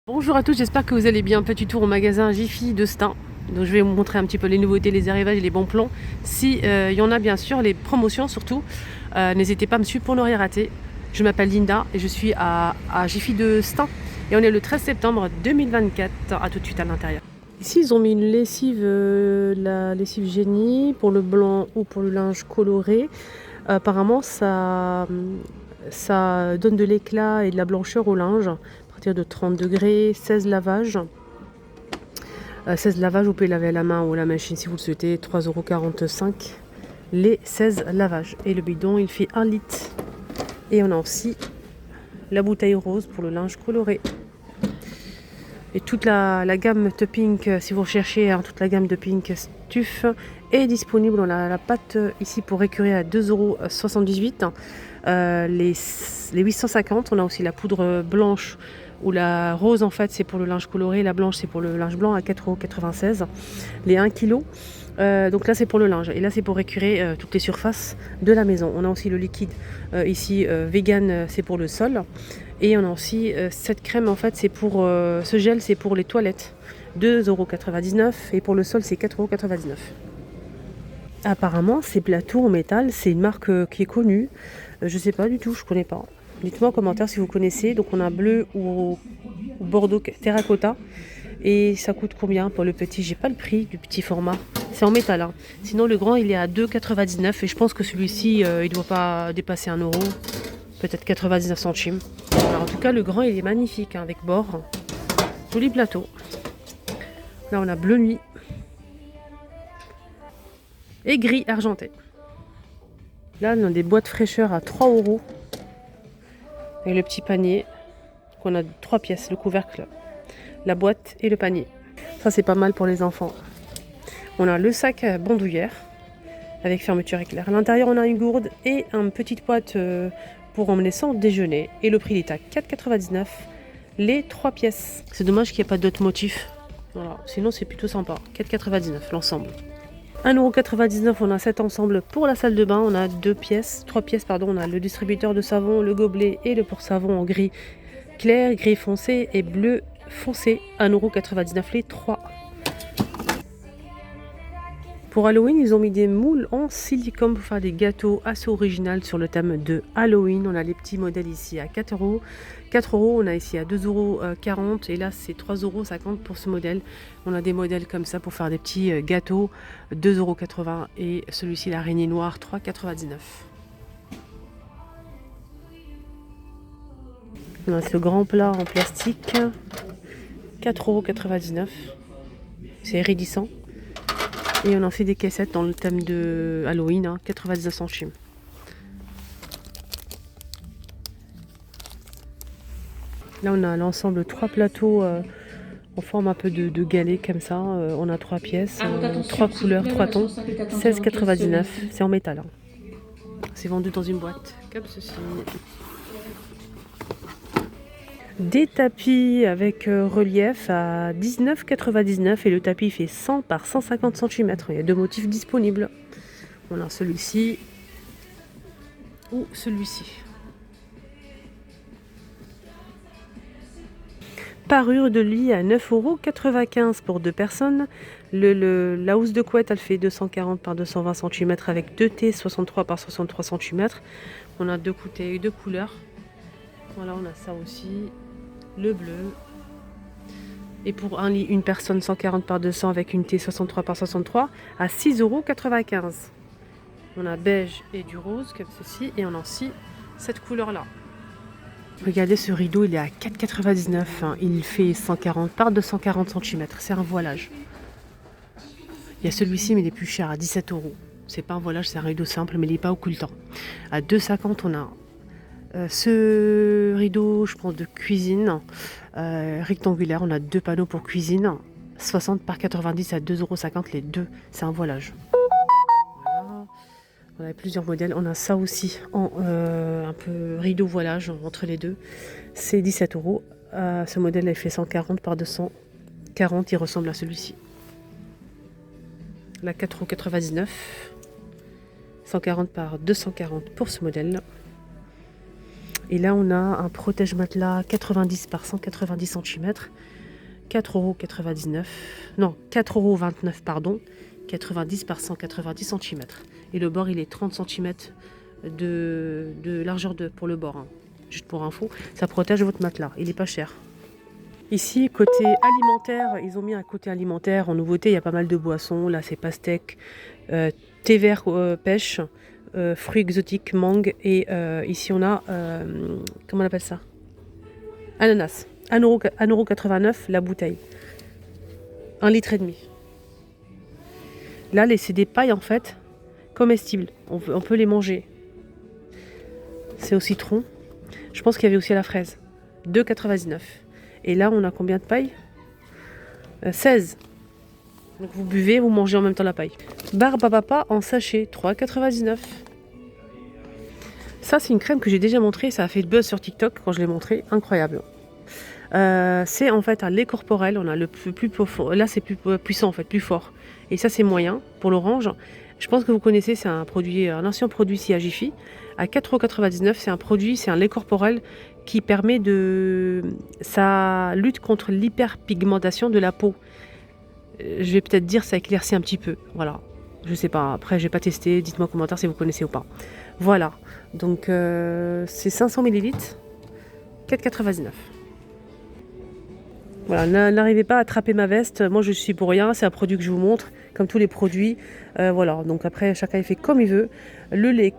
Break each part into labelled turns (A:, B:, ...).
A: Bonjour à tous, j'espère que vous allez bien. Petit tour au magasin Jiffy de Stein. Donc je vais vous montrer un petit peu les nouveautés, les arrivages et les bons plans. Si il y en a bien sûr, les promotions surtout, n'hésitez pas à me suivre pour ne rien rater. Je m'appelle Linda et je suis à Jiffy de Stein. Et on est le 13 septembre 2024. A tout de suite à l'intérieur. Ici ils ont mis une lessive, la lessive génie pour le blanc ou pour le linge coloré. Apparemment ça donne de l'éclat et de la blancheur au linge. De 30 degrés, 16 lavages. 16 lavages, vous pouvez laver à la main ou à la machine si vous le souhaitez, 3,45 € les 16 lavages. Et le bidon, il fait 1 litre. Et on a aussi la bouteille rose pour le linge coloré. Et toute la gamme de Pink, si vous recherchez toute la gamme de Pink Stuff, est disponible. On a la pâte ici pour écurer à 2,78 €. Les 850, on a aussi la poudre blanche ou la rose en fait c'est pour le linge coloré, la blanche c'est pour le linge blanc à 4,96 €. Les 1 kg. Donc là c'est pour le linge et là c'est pour écurer toutes les surfaces de la maison. On a aussi le liquide ici vegan, c'est pour le sol. Et on a aussi cette crème en fait c'est pour ce gel c'est pour les toilettes, 2,99 € et pour le sol c'est 4,99 €. Apparemment ces plateaux en métal c'est une marque qui est connue. Je sais pas du tout, je connais pas. Dites-moi en commentaire si vous connaissez. Donc on a bleu ou bordeaux terracotta. Et ça coûte combien pour le petit? J'ai pas le prix du petit format. C'est en métal. Hein. Sinon le grand il est à 2,99 € et je pense que celui-ci il doit pas dépasser 1 €. Peut-être 99 centimes. Alors, en tout cas le grand il est magnifique hein, avec bord. Joli plateau. Là on a bleu nuit. Et gris argenté. Là on a des boîtes fraîcheur à 3 €. Et le petit panier. On a 3 pièces, le couvercle, la boîte et le panier. Ça c'est pas mal pour les enfants. On a le sac bandoulière avec fermeture éclair. À l'intérieur on a une gourde et une petite boîte pour emmener son déjeuner. Et le prix est à 4,99 € les 3 pièces. C'est dommage qu'il n'y ait pas d'autres motifs. Voilà. Sinon c'est plutôt sympa. 4,99 € l'ensemble. 1,99 €, on a cet ensemble pour la salle de bain. On a 3 pièces pardon. On a le distributeur de savon, le gobelet et le pour-savon en gris clair, gris foncé et bleu foncé. 1,99 € les 3. Pour Halloween, ils ont mis des moules en silicone pour faire des gâteaux assez originaux sur le thème de Halloween. On a les petits modèles ici à 4 €. 4 €, on a ici à 2,40 € et là c'est 3,50 € pour ce modèle. On a des modèles comme ça pour faire des petits gâteaux, 2,80 € et celui-ci l'araignée noire 3,99 €. On a ce grand plat en plastique, 4,99 €. C'est iridissant. Et on en fait des caissettes dans le thème de Halloween, hein, 99 centimes. Là on a l'ensemble 3 plateaux en forme un peu de galet comme ça. On a 3 pièces, 3 couleurs, 3 tons, 16,99 €. C'est en métal. Hein. C'est vendu dans une boîte comme ceci. Des tapis avec relief à 19,99 € et le tapis fait 100 par 150 cm. Il y a 2 motifs disponibles. On a celui-ci ou celui-ci. Parure de lit à 9,95 € pour 2 personnes. La housse de couette elle fait 240 par 220 cm avec 2 T 63 par 63 cm. On a 2 couteilles, 2 couleurs. Voilà, on a ça aussi. Le bleu. Et pour un lit, une personne 140 par 200 avec une T 63 par 63 à 6,95 €. On a beige et du rose comme ceci et on a aussi cette couleur là. Regardez ce rideau, il est à 4,99 €. Hein. Il fait 140 par 240 cm. C'est un voilage. Il y a celui-ci mais il est plus cher à 17 €. C'est pas un voilage, c'est un rideau simple mais il n'est pas occultant. À 2,50 € on a ce rideau, je pense, de cuisine rectangulaire. On a 2 panneaux pour cuisine. 60 par 90 à 2,50 € les deux. C'est un voilage. Voilà. On a plusieurs modèles. On a ça aussi en un peu rideau voilage entre les deux. C'est 17 €. Ce modèle il fait 140 par 240. Il ressemble à celui-ci. La 4,99 €. 140 par 240 pour ce modèle. Et là, on a un protège matelas 90 par 190 cm. 4,99 €. Non, 4,29 €, pardon. 90 par 190 cm. Et le bord, il est 30 cm de largeur pour le bord. Hein. Juste pour info, ça protège votre matelas. Il n'est pas cher. Ici, côté alimentaire, ils ont mis un côté alimentaire. En nouveauté, il y a pas mal de boissons. Là, c'est pastèque, thé vert pêche, fruits exotiques, mangue. Et ici, on a, comment on appelle ça? Ananas. 1,89 € la bouteille. 1,5 litre. Là, c'est des pailles en fait comestibles. On peut les manger. C'est au citron. Je pense qu'il y avait aussi à la fraise. 2,99 €. Et là, on a combien de pailles 16. Donc vous buvez, vous mangez en même temps la paille. Barbe à papa en sachet, 3,99 €. Ça, c'est une crème que j'ai déjà montrée. Ça a fait de buzz sur TikTok quand je l'ai montrée. Incroyable. C'est en fait un lait corporel. On a le plus profond. Là, c'est plus puissant en fait, plus fort. Et ça, c'est moyen pour l'orange. Je pense que vous connaissez, c'est un ancien produit ici à Jiffy. À 4,99 €, c'est un produit, c'est un lait corporel qui permet ça lutte contre l'hyperpigmentation de la peau. Je vais peut-être dire ça éclaircit un petit peu. Voilà. Je sais pas. Après, j'ai pas testé. Dites-moi en commentaire si vous connaissez ou pas. Voilà. Donc, c'est 500 ml. 4,99 €. Voilà, n'arrivez pas à attraper ma veste. Moi, je suis pour rien. C'est un produit que je vous montre, comme tous les produits. Voilà. Donc après, chacun il fait comme il veut. Le lait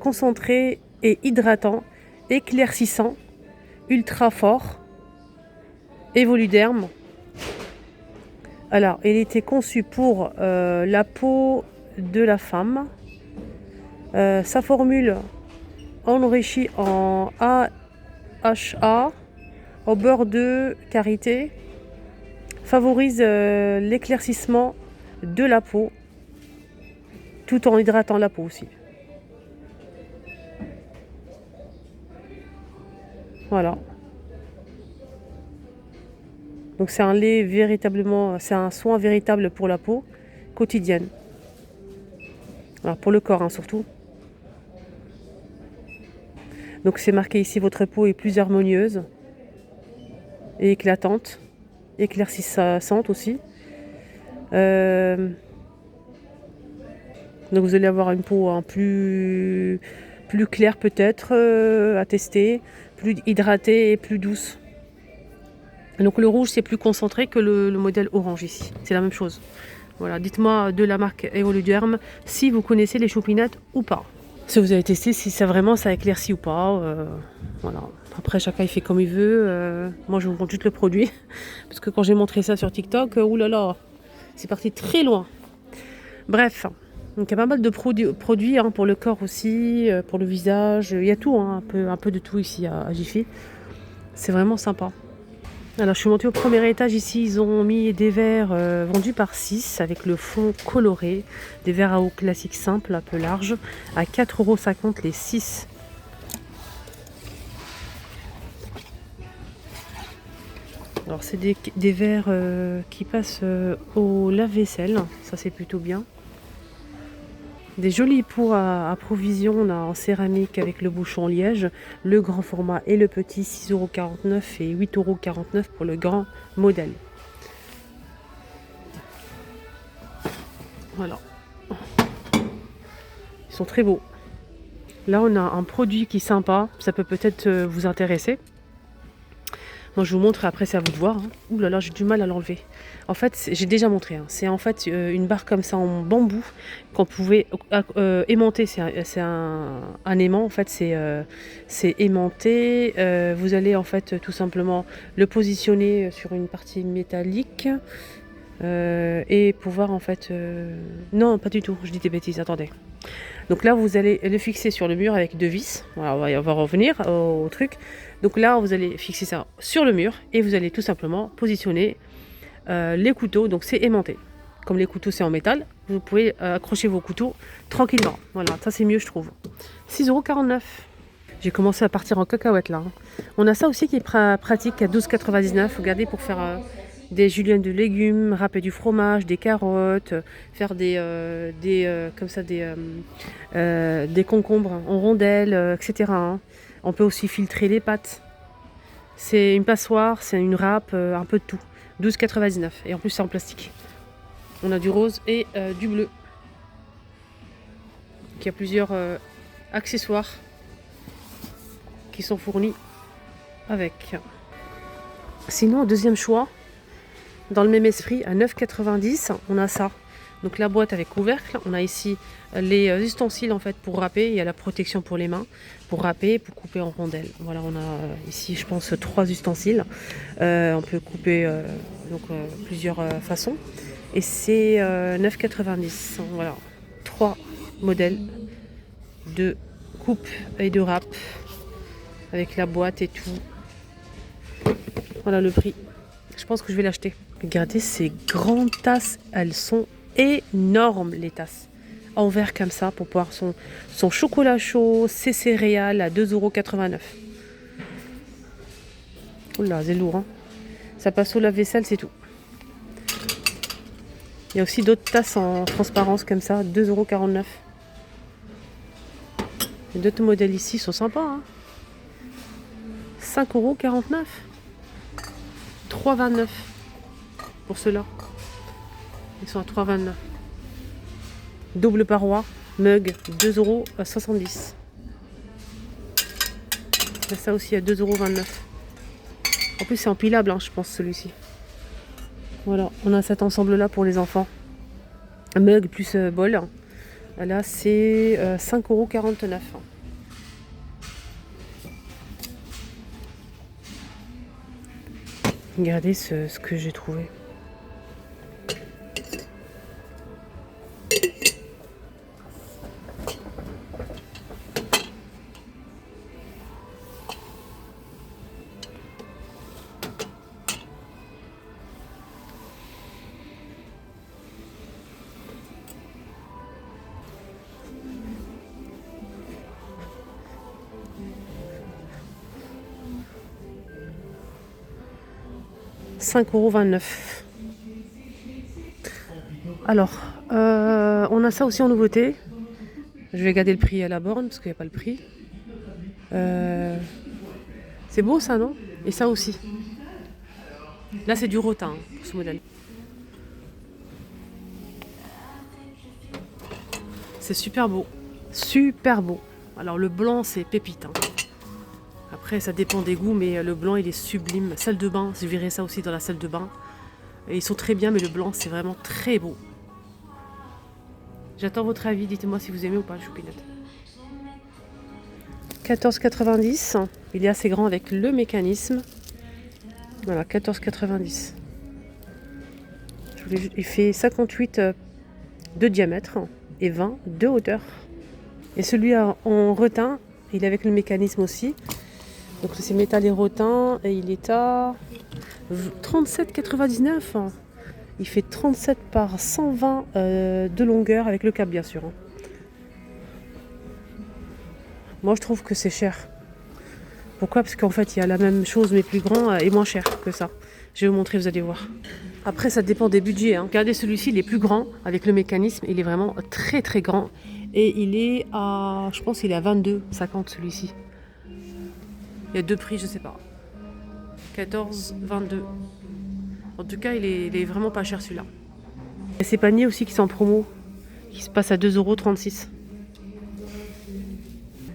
A: concentré et hydratant, éclaircissant, ultra fort, Évoluderme. Alors, il était conçu pour la peau de la femme. Sa formule enrichie en AHA au beurre de karité favorise l'éclaircissement de la peau tout en hydratant la peau aussi. Voilà. Donc c'est un lait véritablement, c'est un soin véritable pour la peau quotidienne. Alors pour le corps hein, surtout. Donc c'est marqué ici, votre peau est plus harmonieuse et éclatante, éclaircissante aussi. Donc vous allez avoir une peau plus claire peut-être à tester, plus hydratée et plus douce. Donc le rouge c'est plus concentré que le modèle orange ici, c'est la même chose. Voilà, dites-moi de la marque Évoluderme si vous connaissez les choupinettes ou pas. Si vous avez testé, si ça vraiment ça éclaircit ou pas. Voilà. Après chacun il fait comme il veut. Moi je vous montre juste le produit. Parce que quand j'ai montré ça sur TikTok, oulala, c'est parti très loin. Bref, donc il y a pas mal de produits hein, pour le corps aussi, pour le visage. Il y a tout, hein, un peu de tout ici à Jiffy. C'est vraiment sympa. Alors je suis montée au premier étage ici, ils ont mis des verres vendus par 6 avec le fond coloré, des verres à eau classiques simples, un peu larges, à 4,50 € les 6. Alors c'est des verres qui passent au lave-vaisselle, ça c'est plutôt bien. Des jolis pots à provision en céramique avec le bouchon liège, le grand format et le petit, 6,49 € et 8,49 € pour le grand modèle. Voilà. Ils sont très beaux. Là on a un produit qui est sympa, ça peut peut-être vous intéresser. Moi je vous montre et après c'est à vous de voir. Hein. Ouh là là, j'ai du mal à l'enlever. En fait, j'ai déjà montré. Hein. C'est en fait une barre comme ça en bambou qu'on pouvait aimanter. C'est un aimant. En fait, c'est aimanté. Vous allez en fait tout simplement le positionner sur une partie métallique et pouvoir en fait. Non, pas du tout. Je dis des bêtises. Attendez. Donc là, vous allez le fixer sur le mur avec 2 vis. Voilà, on va revenir au truc. Donc là, vous allez fixer ça sur le mur et vous allez tout simplement positionner les couteaux. Donc c'est aimanté. Comme les couteaux, c'est en métal, vous pouvez accrocher vos couteaux tranquillement. Voilà, ça c'est mieux, je trouve. 6,49 €. J'ai commencé à partir en cacahuète là. Hein. On a ça aussi qui est pratique à 12,99 €. Regardez, pour faire des juliennes de légumes, râper du fromage, des carottes, faire comme ça des concombres en rondelles, etc. Hein. On peut aussi filtrer les pâtes. C'est une passoire, c'est une râpe, un peu de tout. 12,99 et en plus c'est en plastique. On a du rose et du bleu. Il y a plusieurs accessoires qui sont fournis avec. Sinon, deuxième choix, dans le même esprit, à 9,90, on a ça. Donc la boîte avec couvercle, on a ici les ustensiles en fait pour râper, il y a la protection pour les mains, pour râper, pour couper en rondelles. Voilà, on a ici je pense 3 ustensiles. On peut couper plusieurs façons. Et c'est 9,90. Voilà, 3 modèles de coupe et de râpe avec la boîte et tout. Voilà le prix. Je pense que je vais l'acheter. Regardez ces grandes tasses, elles sont énormes les tasses. En verre comme ça pour boire son chocolat chaud, ses céréales à 2,89 €. Oula, c'est lourd. Hein, ça passe au lave-vaisselle, c'est tout. Il y a aussi d'autres tasses en transparence comme ça, 2,49 €. Et d'autres modèles ici sont sympas. Hein. 5,49 €. 3,29 € pour ceux-là. Ils sont à 3,29 €. Double paroi, mug, 2,70 €. Ça aussi à 2,29 €. En plus, c'est empilable, hein, je pense, celui-ci. Voilà, on a cet ensemble-là pour les enfants. Mug plus bol. Là, c'est 5,49 €. Regardez ce que j'ai trouvé. €5,29 €. Alors, on a ça aussi en nouveauté. Je vais garder le prix à la borne parce qu'il n'y a pas le prix. C'est beau ça, non? Et ça aussi. Là, c'est du rotin hein, pour ce modèle. C'est super beau. Super beau. Alors, le blanc, c'est pépite. Hein. Après, ça dépend des goûts, mais le blanc, il est sublime. Salle de bain, je verrai ça aussi dans la salle de bain. Et ils sont très bien, mais le blanc, c'est vraiment très beau. J'attends votre avis, dites-moi si vous aimez ou pas le choupinette. 14,90 €. Il est assez grand avec le mécanisme. Voilà, 14,90 €. Il fait 58 de diamètre et 20 de hauteur. Et celui en rotin, il est avec le mécanisme aussi. Donc c'est métal et rotin et il est à 37,99 €. Il fait 37 par 120 de longueur avec le câble bien sûr. Moi je trouve que c'est cher. Pourquoi? Parce qu'en fait il y a la même chose mais plus grand et moins cher que ça. Je vais vous montrer, vous allez voir. Après ça dépend des budgets. Hein. Regardez celui-ci, il est plus grand avec le mécanisme. Il est vraiment très très grand. Et il est à, je pense qu'il est à 22,50 celui-ci. Il y a 2 prix, je sais pas. 14, 22. En tout cas, il est vraiment pas cher celui-là. Il y a ces paniers aussi qui sont en promo, qui se passent à 2,36 €.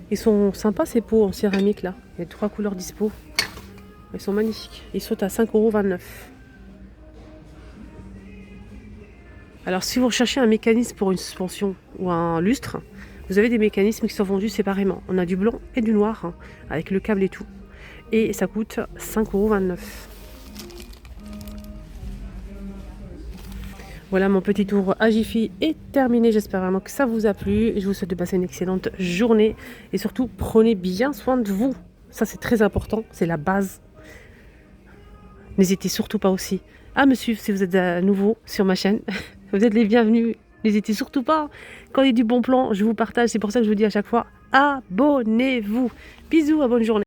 A: Ils sont sympas ces pots en céramique là. Il y a 3 couleurs dispo. Ils sont magnifiques. Ils sont à 5,29 €. Alors si vous recherchez un mécanisme pour une suspension ou un lustre, vous avez des mécanismes qui sont vendus séparément. On a du blanc et du noir, hein, avec le câble et tout. Et ça coûte 5,29 €. Voilà, mon petit tour à Jiffy est terminé. J'espère vraiment que ça vous a plu. Je vous souhaite de passer une excellente journée. Et surtout, prenez bien soin de vous. Ça, c'est très important. C'est la base. N'hésitez surtout pas aussi à me suivre si vous êtes à nouveau sur ma chaîne. Vous êtes les bienvenus. N'hésitez surtout pas. Quand il y a du bon plan, je vous partage. C'est pour ça que je vous dis à chaque fois, abonnez-vous. Bisous, à bonne journée.